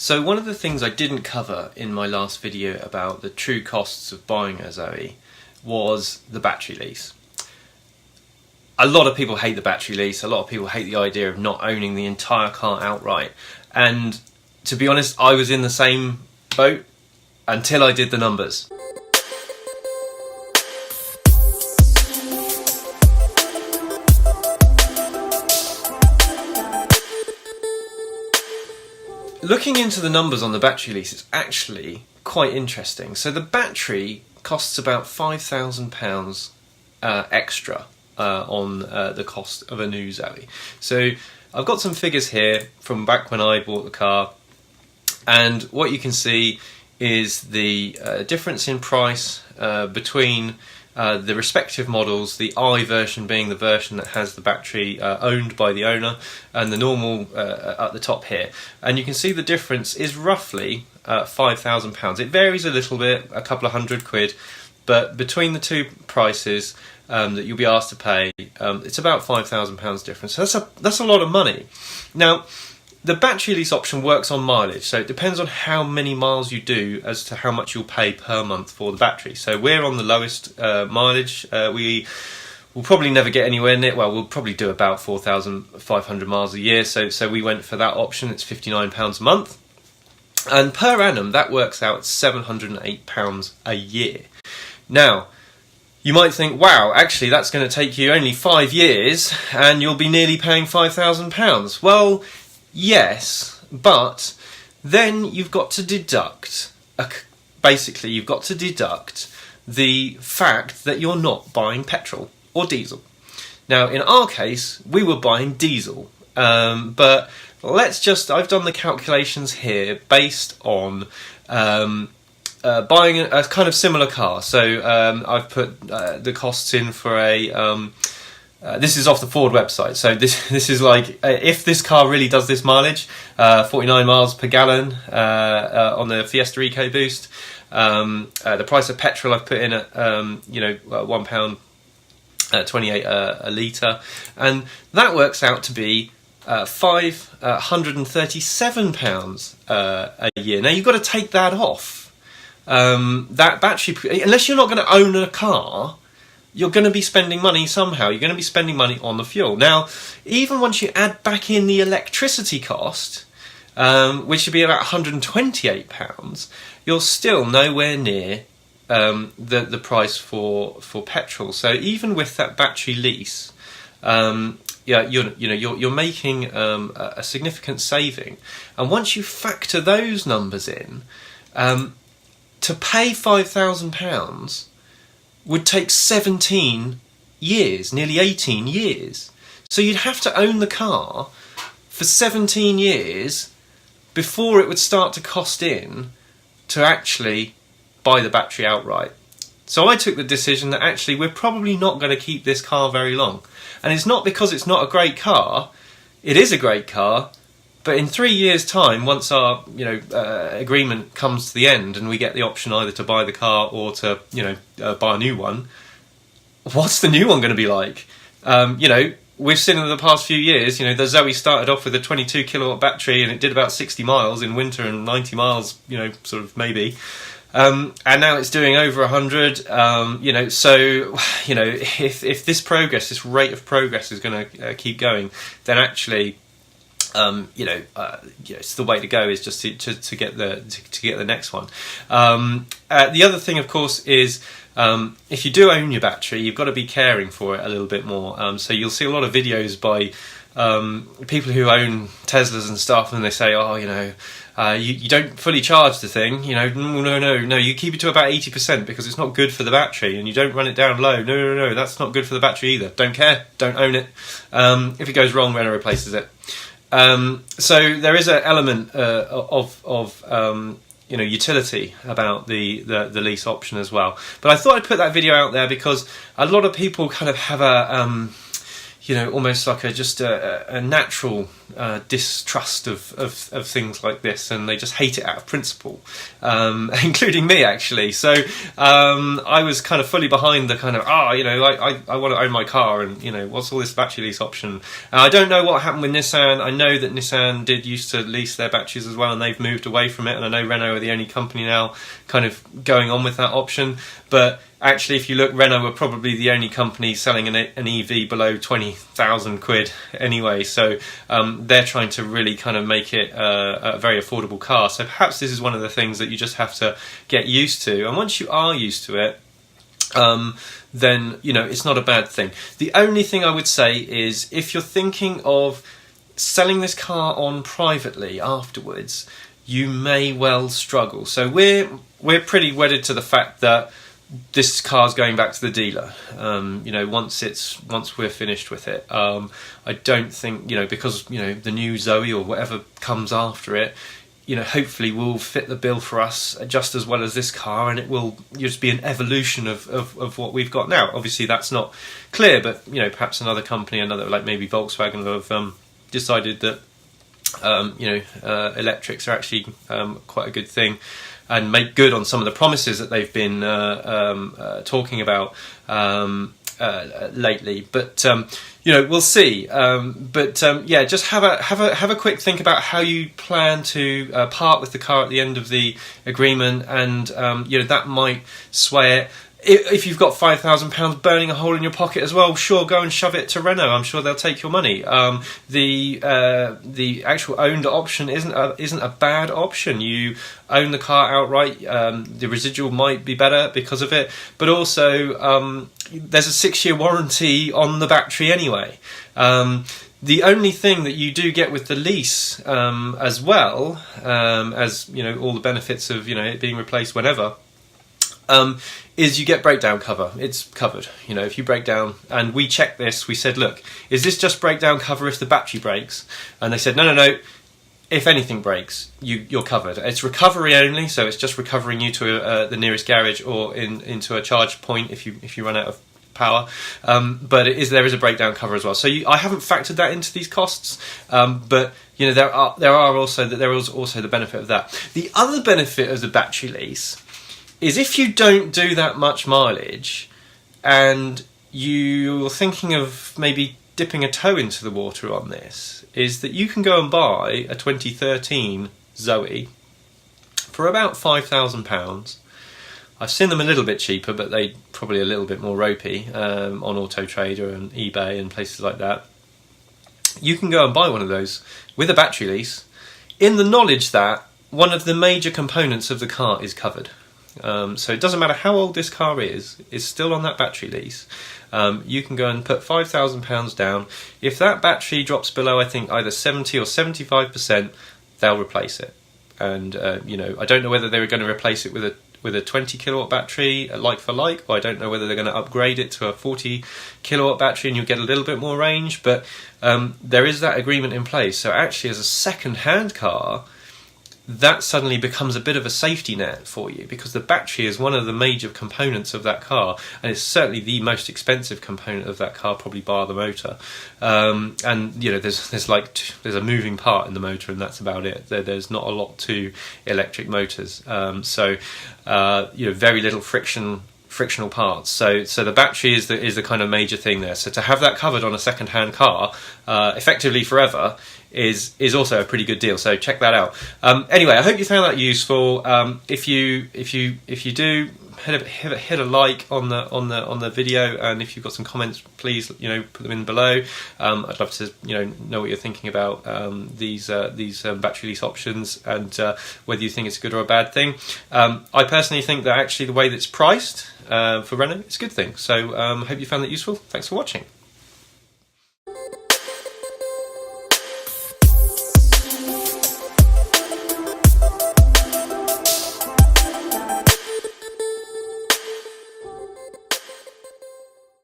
So one of the things I didn't cover in my last video about the true costs of buying a Zoe was the battery lease. A lot of people hate the battery lease, a lot of people hate the idea of not owning the entire car outright, and to be honest, I was in the same boat until I did the numbers. Looking into the numbers on the battery lease is actually quite interesting. So the battery costs about £5,000 extra on the cost of a new Zoe. So I've got some figures here from back when I bought the car, and what you can see is the difference in price between the respective models, the I version being the version that has the battery owned by the owner, and the normal at the top here. And you can see the difference is roughly £5,000. It varies a little bit, a couple of £100, but between the two prices that you'll be asked to pay, it's about £5,000 difference. So that's a lot of money. Now, the battery lease option works on mileage, so it depends on how many miles you do as to how much you'll pay per month for the battery. So we're on the lowest mileage. We will probably never get anywhere near, well, we'll probably do about 4,500 miles a year, so we went for that option. It's £59 a month. And per annum, that works out £708 a year. Now, you might think, wow, actually that's going to take you only 5 years and you'll be nearly paying £5,000. Well, yes, but then you've got to deduct, basically you've got to deduct the fact that you're not buying petrol or diesel. Now in our case, we were buying diesel, but I've done the calculations here based on buying a kind of similar car. So I've put the costs in for a this is off the Ford website, so this is like if this car really does this mileage, 49 miles per gallon on the Fiesta EcoBoost. The price of petrol I've put in at £1.28 a litre, and that works out to be £537 a year. Now you've got to take that off that battery, unless you're not going to own a car. You're going to be spending money somehow. You're going to be spending money on the fuel. Now, even once you add back in the electricity cost, which should be about £128, you're still nowhere near the price for petrol. So even with that battery lease, you're making a significant saving. And once you factor those numbers in, to pay £5,000 would take 17 years, nearly 18 years. So you'd have to own the car for 17 years before it would start to cost in to actually buy the battery outright. So I took the decision that actually we're probably not going to keep this car very long. And it's not because it's not a great car. It is a great car. But in 3 years' time, once our agreement comes to the end and we get the option either to buy the car or to buy a new one, what's the new one going to be like? We've seen in the past few years, the Zoe started off with a 22 kilowatt battery and it did about 60 miles in winter and 90 miles, sort of maybe. And now it's doing over 100. So if this rate of progress is going to keep going, then actually, it's the way to go is just to get the next one. The other thing, of course, is if you do own your battery, you've got to be caring for it a little bit more. So you'll see a lot of videos by people who own Teslas and stuff, and they say, you don't fully charge the thing. No, you keep it to about 80% because it's not good for the battery, and you don't run it down low. No, that's not good for the battery either. Don't care, don't own it. If it goes wrong, Renault replaces it. So there is an element of utility about the lease option as well. But I thought I'd put that video out there because a lot of people kind of have a almost like a natural distrust of things like this, and they just hate it out of principle, including me actually. So I was kind of fully behind the kind of I want to own my car, and what's all this battery lease option. I don't know what happened with Nissan. I know that Nissan used to lease their batteries as well, and they've moved away from it, and I know Renault are the only company now kind of going on with that option. But actually, if you look, Renault are probably the only company selling an EV below 20,000 quid anyway. So they're trying to really kind of make it a very affordable car. So perhaps this is one of the things that you just have to get used to. And once you are used to it, then it's not a bad thing. The only thing I would say is, if you're thinking of selling this car on privately afterwards, you may well struggle. So we're pretty wedded to the fact that this car's going back to the dealer. Once we're finished with it. I don't think because the new Zoe or whatever comes after it, hopefully will fit the bill for us just as well as this car, and it will just be an evolution of what we've got now. Obviously that's not clear, but perhaps another company, like maybe Volkswagen, have decided that electrics are actually quite a good thing, and make good on some of the promises that they've been talking about lately. But we'll see. Just have a quick think about how you plan to part with the car at the end of the agreement, and that might sway it. If you've got £5,000 burning a hole in your pocket as well, sure, go and shove it to Renault. I'm sure they'll take your money. The actual owned option isn't a bad option. You own the car outright. The residual might be better because of it, but also there's a 6-year warranty on the battery anyway. The only thing that you do get with the lease, as well as all the benefits of it being replaced whenever, is you get breakdown cover. It's covered. If you break down, and we checked this, we said, look, is this just breakdown cover if the battery breaks? And they said, no. If anything breaks, you're covered. It's recovery only, so it's just recovering you to the nearest garage or into a charge point if you run out of power. But there is a breakdown cover as well. So I haven't factored that into these costs, but there is also the benefit of that. The other benefit of the battery lease is, if you don't do that much mileage and you're thinking of maybe dipping a toe into the water on this, is that you can go and buy a 2013 Zoe for about £5,000. I've seen them a little bit cheaper, but they probably a little bit more ropey on Auto Trader and eBay and places like that. You can go and buy one of those with a battery lease, in the knowledge that one of the major components of the car is covered. So it doesn't matter how old this car is, it's still on that battery lease. You can go and put £5,000 down. If that battery drops below, I think, either 70 or 75%, they'll replace it. And I don't know whether they're going to replace it with a 20 kilowatt battery, like for like, or I don't know whether they're going to upgrade it to a 40 kilowatt battery and you'll get a little bit more range. But there is that agreement in place. So actually, as a second-hand car, that suddenly becomes a bit of a safety net for you, because the battery is one of the major components of that car, and it's certainly the most expensive component of that car, probably bar the motor. And there's a moving part in the motor, and that's about it. There's not a lot to electric motors, so very little frictional parts. So the battery is the kind of major thing there. So to have that covered on a second-hand car, effectively forever, is also a pretty good deal. So check that out. Anyway, I hope you found that useful. If you do, hit a like on the video, and if you've got some comments, please put them in below. I'd love to know what you're thinking about these battery lease options, and whether you think it's a good or a bad thing. I personally think that actually the way that it's priced for Renault, it's a good thing. So hope you found that useful. Thanks for watching.